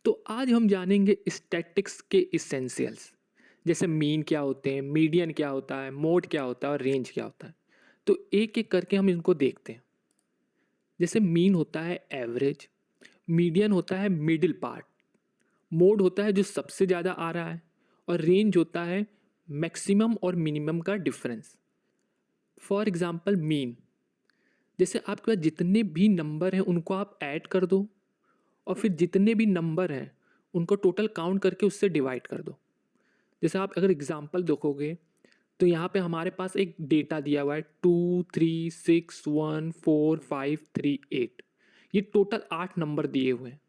तो आज हम जानेंगे स्टैटिक्स के इसेंशियल्स, जैसे मीन क्या होते हैं, मीडियन क्या होता है, मोड क्या होता है और रेंज क्या होता है। तो एक एक करके हम इनको देखते हैं। जैसे मीन होता है एवरेज, मीडियन होता है मिडिल पार्ट, मोड होता है जो सबसे ज़्यादा आ रहा है, और रेंज होता है मैक्सिमम और मिनिमम का डिफरेंस। फॉर एग्जांपल मीन, जैसे आपके पास जितने भी नंबर हैं उनको आप ऐड कर दो, और फिर जितने भी नंबर हैं उनको टोटल काउंट करके उससे डिवाइड कर दो। जैसे आप अगर एग्जांपल देखोगे तो यहाँ पे हमारे पास एक डेटा दिया हुआ है 2 3 6 1 4 5 3 8। ये टोटल 8 नंबर दिए हुए हैं।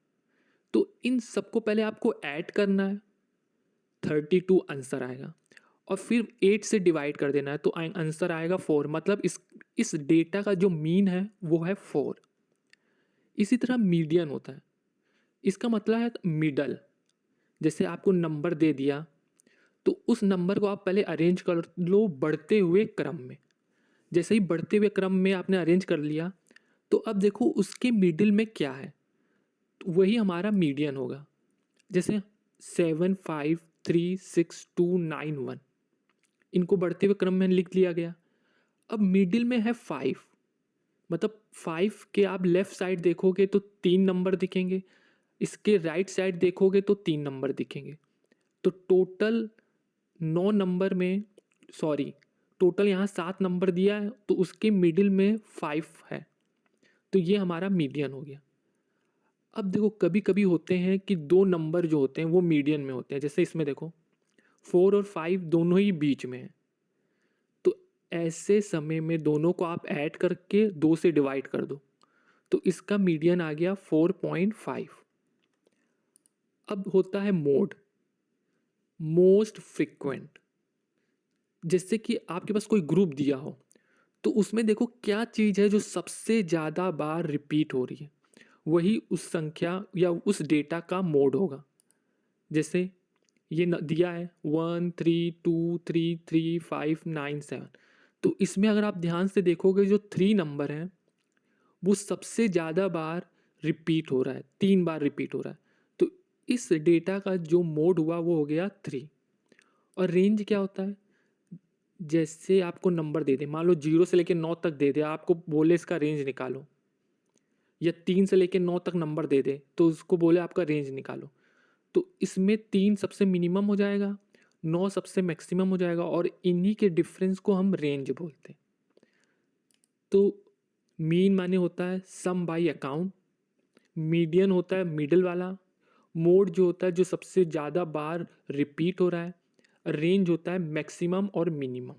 तो इन सबको पहले आपको ऐड करना है, 32 आंसर आएगा, और फिर 8 से डिवाइड कर देना है तो आंसर आएगा 4। मतलब इस डेटा का जो मीन है वो है 4। इसी तरह मीडियन होता है, इसका मतलब है मिडल। जैसे आपको नंबर दे दिया तो उस नंबर को आप पहले अरेंज कर लो बढ़ते हुए क्रम में। जैसे ही बढ़ते हुए क्रम में आपने अरेंज कर लिया तो अब देखो उसके मिडिल में क्या है, तो वही हमारा मीडियन होगा। जैसे 7 5 3 6 2 9 1, इनको बढ़ते हुए क्रम में लिख लिया गया। अब मिडिल में है 5, मतलब 5 के आप लेफ्ट साइड देखोगे तो 3 नंबर दिखेंगे, इसके राइट साइड देखोगे तो 3 नंबर दिखेंगे। तो टोटल 9 नंबर में, सॉरी, टोटल यहाँ 7 नंबर दिया है तो उसके मिडिल में 5 है, तो ये हमारा मीडियन हो गया। अब देखो कभी कभी होते हैं कि 2 नंबर जो होते हैं वो मीडियन में होते हैं। जैसे इसमें देखो 4 और 5 दोनों ही बीच में है, तो ऐसे समय में दोनों को आप ऐड करके 2 से डिवाइड कर दो तो इसका मीडियन आ गया 4.5। अब होता है मोड, मोस्ट फ्रिक्वेंट। जैसे कि आपके पास कोई ग्रुप दिया हो तो उसमें देखो क्या चीज़ है जो सबसे ज़्यादा बार रिपीट हो रही है, वही उस संख्या या उस डेटा का मोड होगा। जैसे ये दिया है 1 3 2 3 3 5 9 7, तो इसमें अगर आप ध्यान से देखोगे जो 3 नंबर हैं वो सबसे ज़्यादा बार रिपीट हो रहा है, 3 बार रिपीट हो रहा है। तो इस डेटा का जो मोड हुआ वो हो गया 3। और रेंज क्या होता है, जैसे आपको नंबर दे दे, मान लो 0 से लेकर 9 तक दे दे, आपको बोले इसका रेंज निकालो, या 3 से लेकर 9 तक नंबर दे दे तो उसको बोले आपका रेंज निकालो, तो इसमें 3 सबसे मिनिमम हो जाएगा, 9 सबसे मैक्सिमम हो जाएगा, और इन्हीं के डिफरेंस को हम रेंज बोलते हैं। तो मीन माने होता है सम बाई अकाउंट, मीडियन होता है मिडिल वाला, मोड जो होता है जो सबसे ज़्यादा बार रिपीट हो रहा है, रेंज होता है मैक्सिमम और मिनिमम।